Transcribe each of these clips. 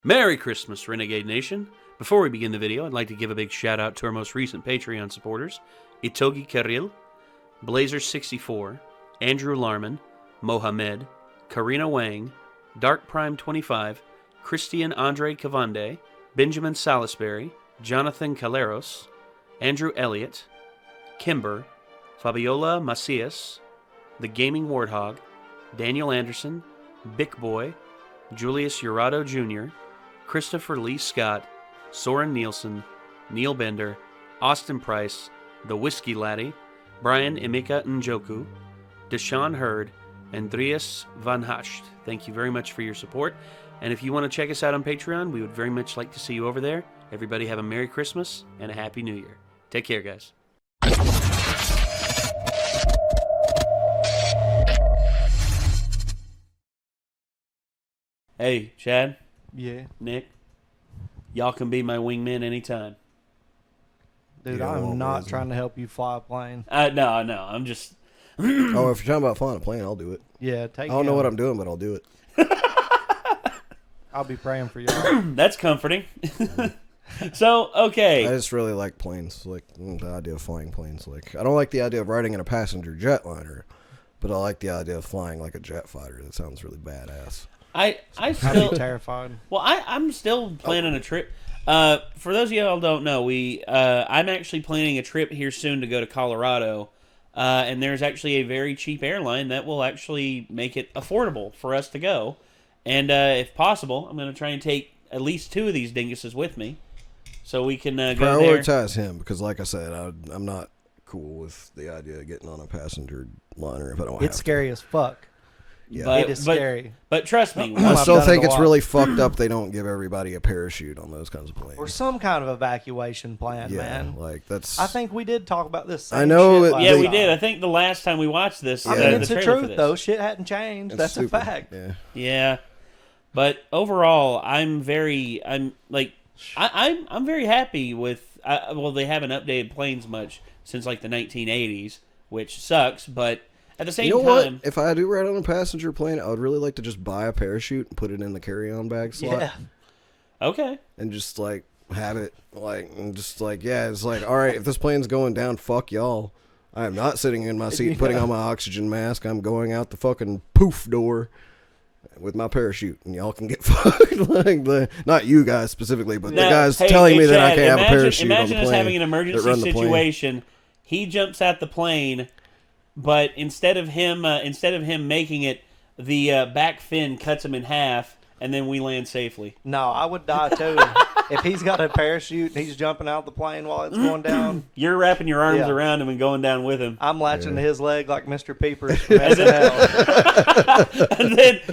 Merry Christmas, Renegade Nation. Before we begin the video, I'd like to give a big shout out to our most recent Patreon supporters, Itogi Karil, Blazer64, Andrew Larman, Mohamed, Karina Wang, Dark Prime 25, Christian Andre Cavande, Benjamin Salisbury, Jonathan Caleros, Andrew Elliott, Kimber, Fabiola Macias, The Gaming Warthog, Daniel Anderson, Bick Boy, Julius Urado Jr., Christopher Lee Scott, Soren Nielsen, Neil Bender, Austin Price, The Whiskey Laddie, Brian Emeka Njoku, Deshaun Hurd, Andreas Van Hasht. Thank you very much for your support. And if you want to check us out on Patreon, we would very much like to see you over there. Everybody have a Merry Christmas and a Happy New Year. Take care, guys. Hey, Chad. Yeah. Nick. Y'all can be my wingman anytime. Dude, Yeah, I'm not amazing. trying to help you fly a plane. No, I'm just... Oh, if you're talking about flying a plane, I'll do it. Yeah, take I don't know what I'm doing, but I'll do it. I'll be praying for you. That's comforting. So, okay. I just really like planes, like the idea of flying planes. Like, I don't like the idea of riding in a passenger jetliner, but I like the idea of flying like a jet fighter. That sounds really badass. I I'd still... be terrified. Well, I'm still planning a trip. For those of y'all who don't know, I'm actually planning a trip here soon to go to Colorado, and there's actually a very cheap airline that will actually make it affordable for us to go. And if possible, I'm going to try and take at least 2 of these dinguses with me, so we can go there. Prioritize him, because like I said, I'm not cool with the idea of getting on a passenger liner if I don't have to. It's scary as fuck. Yeah. It is scary. But trust me, I still done it think a it's lot. really fucked up they don't give everybody a parachute on those kinds of planes. Or some kind of evacuation plan, yeah, man. like that's. I think we did talk about this. I know Shit it- last yeah, we time. did. I think the last time we watched this, I mean, the it's the trailer for truth, this. though. Shit hadn't changed. it's That's stupid. a fact. Yeah. Yeah, but overall, I'm very happy with. Well, they haven't updated planes much since like the 1980s, which sucks. But at the same You know time, what? If I do ride on a passenger plane, I would really like to just buy a parachute and put it in the carry-on bag slot. Yeah. okay, And just like have it like and just like it's like, all right, if this plane's going down, fuck y'all. I am not sitting in my seat putting on my oxygen mask. I'm going out the fucking poof door with my parachute, and y'all can get fucked. Like not you guys specifically, but the guys telling me that I can't have a parachute on the Imagine plane. us having an that emergency run the plane. situation. He jumps out the plane, but instead of him making it, the back fin cuts him in half, and then we land safely. No, I would die too. If he's got a parachute and he's jumping out the plane while it's going down, You're wrapping your arms Yeah. around him and going down with him. I'm latching to his leg like Mr. Peepers from SNL.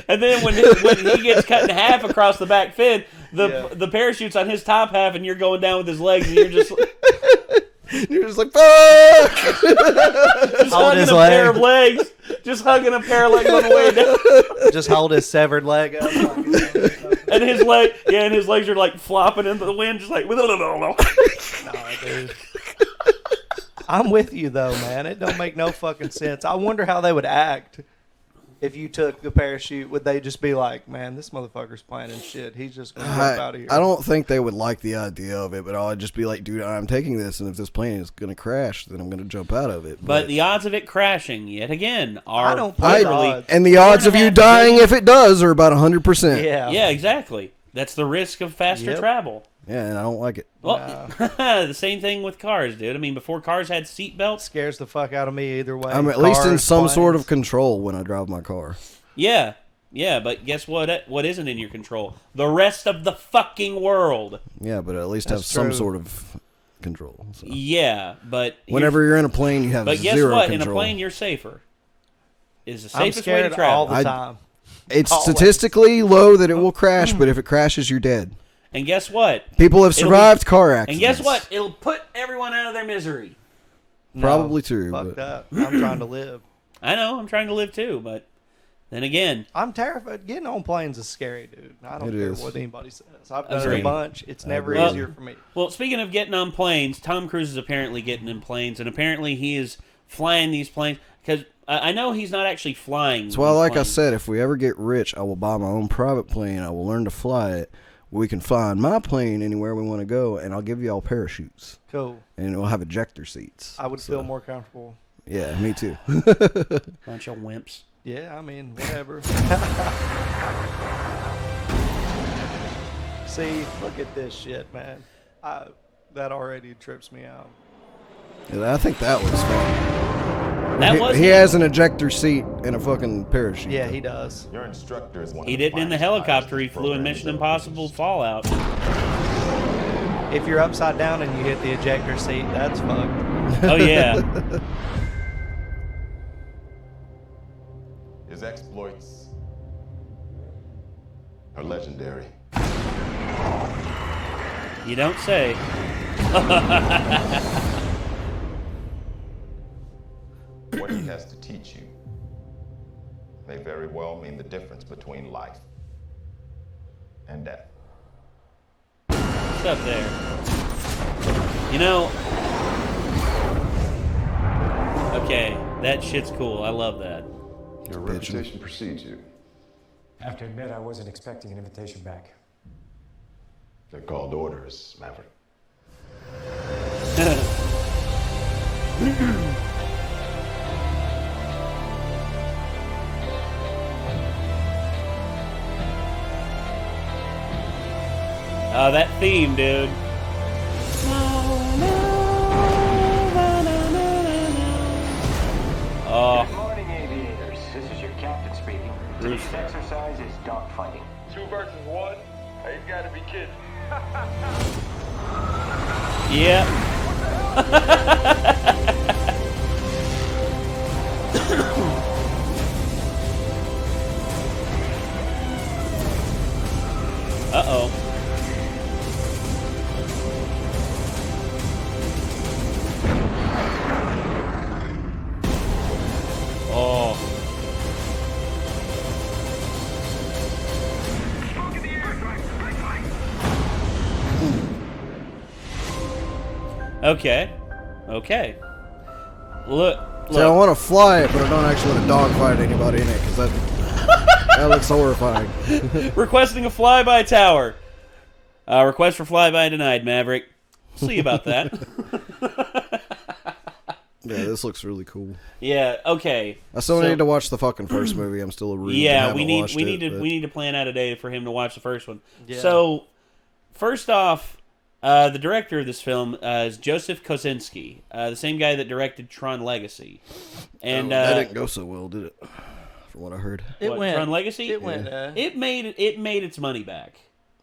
and then when he gets cut in half across the back fin, the parachute's on his top half, and you're going down with his legs, and you're just You're just like, fuck! just Hold hugging his a leg. pair of legs, just hugging a pair of legs on the way down. Just hold his severed leg up. And his legs are like flopping into the wind, just like. No, dude. I'm with you though, man. It don't make no fucking sense. I wonder how they would act if you took the parachute. Would they just be like, "Man, this motherfucker's planning shit. He's just gonna jump out of here." I don't think they would like the idea of it, but I'd just be like, dude, I'm taking this, and if this plane is going to crash, then I'm going to jump out of it. But the odds of it crashing, yet again, are I don't play the literally. odds. And the odds of you 4.5 dying if it does are about 100%. Yeah. Yeah, exactly. That's the risk of faster Yep. travel. Yeah, and I don't like it. Well, the same thing with cars, dude. I mean, before cars had seat belts, Scares the fuck out of me either way. I'm at least in Cars, some sort of planes. control when I drive my car. yeah, but guess what? What isn't in your control? The rest of the fucking world. Yeah, but at least That's have some true. sort of control. So. Yeah, but Whenever you're in a plane, you have but guess zero what? control. In a plane, you're safer. Is the I'm safest way to scared travel. all the I- time. It's Always. statistically low that it will crash, but if it crashes, you're dead. And guess what? People have It'll survived car And accidents. guess what? It'll put everyone out of their misery. Probably No, true. Fuck But that. I'm trying to live. I know. I'm trying to live too, but then again, I'm terrified. Getting on planes is scary, dude. I don't It care is. what anybody says. I've done it Agreed. a bunch. It's never agree. easier for me. well, speaking of getting on planes, Tom Cruise is apparently getting in planes, and apparently he is flying these planes because I know he's not actually flying. That's why, these like I planes. said, if we ever get rich, I will buy my own private plane. I will learn to fly it. we can fly on my plane anywhere we want to go, and I'll give you all parachutes. Cool. And we'll have ejector seats. I would feel more comfortable. Yeah, me too. Bunch of wimps. Yeah, I mean, whatever. See, look at this shit, man. That already trips me out. Yeah, I think that was fun. He has an ejector seat and a fucking parachute. Yeah, he does. Your instructor is one. He didn't in the helicopter. He flew in Mission Impossible Fallout. If you're upside down and you hit the ejector seat, that's fucked. Oh, yeah. His exploits are legendary. You don't say. What he has to teach you may very well mean the difference between life and death. What's up there? You know... Okay, that shit's cool. I love that. Your reputation precedes you. I have to admit, I wasn't expecting an invitation back. They're called orders, Maverick. Oh, that theme, dude. Oh. Good morning, aviators. This is your captain speaking. Today's exercise is dogfighting. 2 versus 1? Hey, you gotta be kidding. Yeah. Uh-oh. Oh. Okay. Okay. Look. See, I want to fly it, but I don't actually want to dogfight anybody in it because that looks horrifying. Requesting a flyby tower. Request for flyby denied, Maverick. See about that. Yeah, this looks really cool. Yeah. Okay. I still need to watch the fucking first movie. I'm still a rube. Yeah, we need to plan out a day for him to watch the first one. Yeah. So, first off, the director of this film is Joseph Kosinski, the same guy that directed Tron Legacy. And that didn't go so well, did it? From what I heard. Tron Legacy. It went. It made its money back,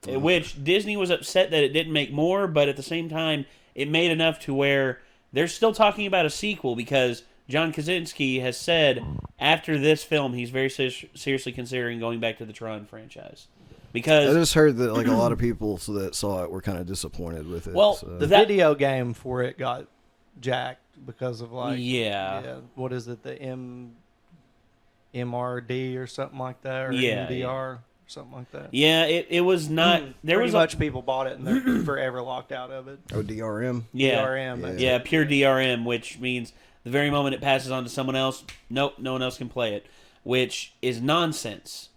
which Disney was upset that it didn't make more, but at the same time, it made enough to where they're still talking about a sequel because John Krasinski has said after this film he's very seriously considering going back to the Tron franchise. Because I just heard that like a lot of people that saw it were kind of disappointed with it. Well, so. The video game for it got jacked because of yeah, what is it, the MRD or something like that, or Yeah, MDR yeah. or something like that. Yeah, it was not. There Pretty was much people bought it and they're forever locked out of it. Oh, DRM? Yeah, DRM. that's yeah, it. pure DRM, which means the very moment it passes on to someone else, nope, no one else can play it, which is nonsense.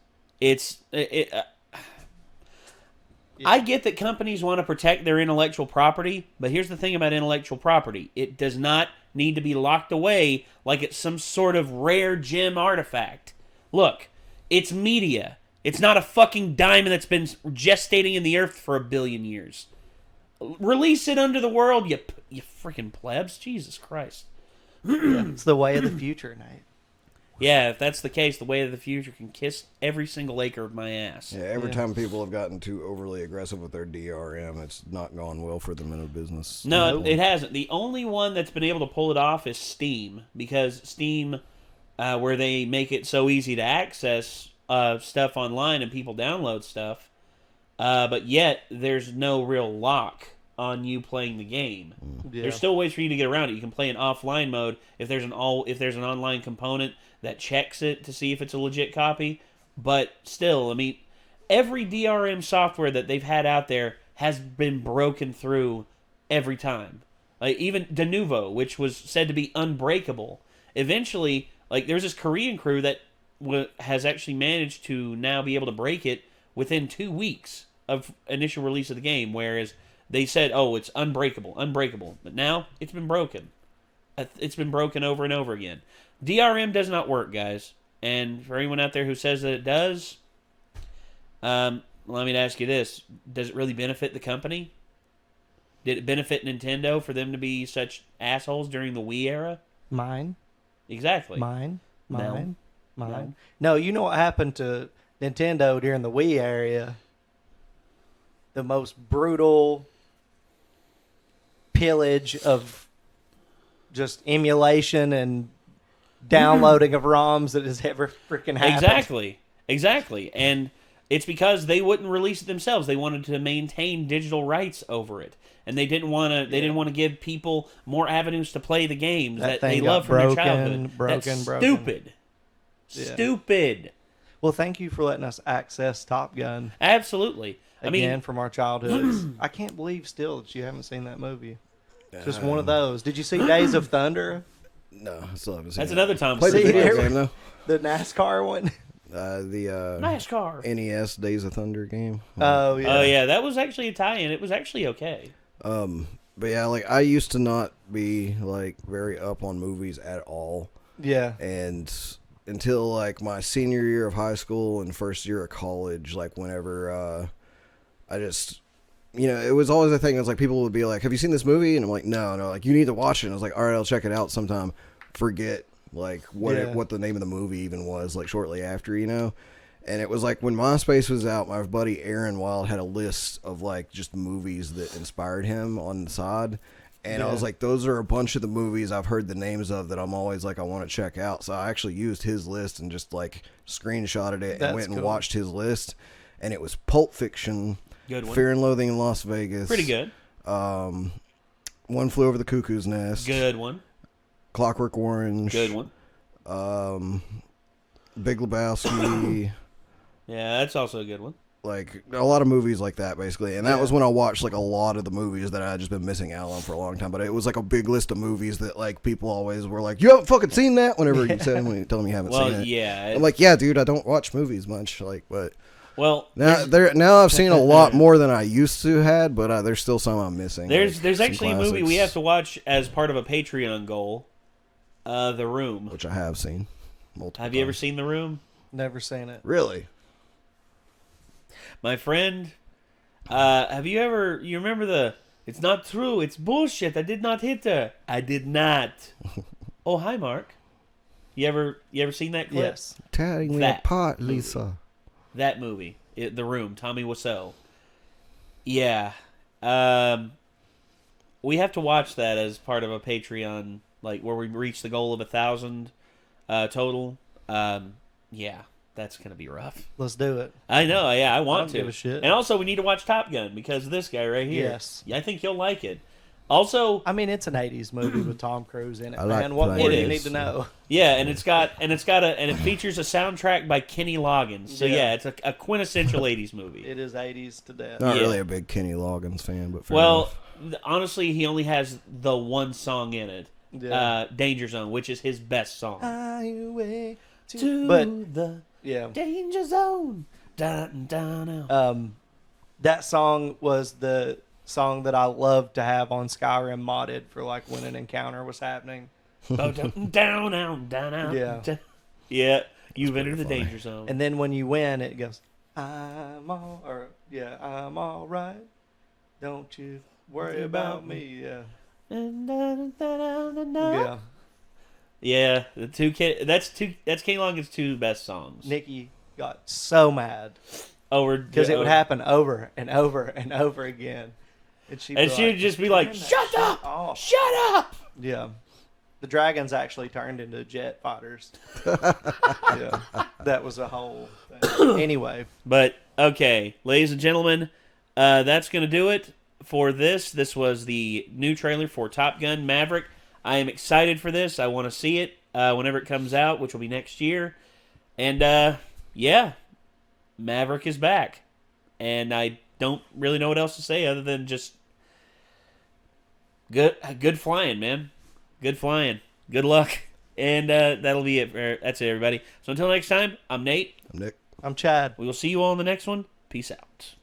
I get that companies want to protect their intellectual property, but here's the thing about intellectual property. It does not need to be locked away like it's some sort of rare gem artifact. Look, it's media. It's not a fucking diamond that's been gestating in the earth for 1 billion years. Release it unto the world, you freaking plebs. Jesus Christ. It's the way of the future, Nate. Yeah, if that's the case, the way of the future can kiss every single acre of my ass. Yeah, every time people have gotten too overly aggressive with their DRM, it's not gone well for them in a business. No, it hasn't. The only one that's been able to pull it off is Steam, because Steam, where they make it so easy to access stuff online and people download stuff, but yet there's no real lock on you playing the game. Yeah. There's still ways for you to get around it. You can play in offline mode if there's an online component that checks it to see if it's a legit copy. But still, I mean, every DRM software that they've had out there has been broken through every time. Like even Denuvo, which was said to be unbreakable, eventually, like there's this Korean crew that has actually managed to now be able to break it within 2 weeks. of initial release of the game, whereas they said, "Oh, it's unbreakable," but now it's been broken. It's been broken over and over again. DRM does not work, guys. And for anyone out there who says that it does, let me ask you this: does it really benefit the company? Did it benefit Nintendo for them to be such assholes during the Wii era? Mine. Exactly. Mine. No. No, you know what happened to Nintendo during the Wii era? The most brutal pillage of just emulation and downloading of ROMs that has ever freaking happened. Exactly. And it's because they wouldn't release it themselves. They wanted to maintain digital rights over it. And they didn't want to. They didn't want to give people more avenues to play the games that they love from their childhood. That's stupid. Yeah. Stupid. Well, thank you for letting us access Top Gun Absolutely. again from our childhoods. I can't believe still that you haven't seen that movie. Just one of those. Did you see Days of Thunder? No, I still haven't seen That's it. another Tom Played the Cruise. video game, though. The NASCAR one? The NASCAR. NES Days of Thunder game. Oh, yeah. Oh yeah, that was actually a tie-in. It was actually okay. But yeah, like I used to not be like very up on movies at all. Yeah. And until like my senior year of high school and first year of college, like whenever I just, it was always a thing. It was like people would be like, "Have you seen this movie?" And I'm like, "No." Like, "You need to watch it." And I was like, "All right, I'll check it out sometime." Forget like what the name of the movie even was. Like shortly after, And it was like when MySpace was out, my buddy Aaron Wild had a list of like just movies that inspired him on the side. And I was like, those are a bunch of the movies I've heard the names of that I'm always like, I want to check out. So I actually used his list and just like screenshotted it and went and watched his list. And it was Pulp Fiction, Good one. Fear and Loathing in Las Vegas. Pretty good. One Flew Over the Cuckoo's Nest. Good one. Clockwork Orange. Good one. Big Lebowski. Yeah, that's also a good one. Like a lot of movies like that, basically, and that was when I watched like a lot of the movies that I had just been missing out on for a long time. But it was like a big list of movies that like people always were like, "You haven't fucking seen that?" Whenever you tell them you haven't seen it, yeah, I'm like, "Yeah, dude, I don't watch movies much." Like, but now I've seen a lot more than I used to had, but there's still some I'm missing. There's actually a movie we have to watch as part of a Patreon goal, The Room, which I have seen multiple. Have you ever seen The Room? Never seen it. Really? My friend, have you ever, you remember it's not true, it's bullshit, I did not hit her. I did not. Oh, hi, Mark. You ever seen that clip? Yes. Tearing me apart, Lisa. That movie, The Room, Tommy Wiseau. Yeah. We have to watch that as part of a Patreon, like where we reach the goal of 1,000 total. Yeah. That's going to be rough. Let's do it. I know, yeah, I want to. Give a shit. And also, we need to watch Top Gun because of this guy right here. Yes. I think you'll like it. Also, I mean, it's an 80s movie with Tom Cruise in it, I like man. What more do you need to know? yeah, and it features a soundtrack by Kenny Loggins. So yeah, it's a quintessential 80s movie. It is 80s to death. Not really a big Kenny Loggins fan, but fair enough. Honestly, he only has the one song in it, Yeah. Danger Zone, which is his best song. Highway To the Danger Zone. Dun, dun, dun. That song was the song that I loved to have on Skyrim modded for like when an encounter was happening. Oh, down. Yeah. Yeah, you've entered the Danger Zone. And then when you win, it goes, I'm all right. Don't you worry about me. Yeah. Yeah. Yeah, that's Kenny Loggins' two best songs. Nikki got so mad because it would happen over and over and over again, and she would just be like, "Shut up! Shut up!" Yeah, the dragons actually turned into jet fighters. Yeah, that was a whole thing. Anyway, but okay, ladies and gentlemen, that's gonna do it for this. This was the new trailer for Top Gun Maverick. I am excited for this. I want to see it whenever it comes out, which will be next year. And, yeah, Maverick is back. And I don't really know what else to say other than just good flying, man. Good flying. Good luck. And that'll be it. That's it, everybody. So until next time, I'm Nate. I'm Nick. I'm Chad. We will see you all in the next one. Peace out.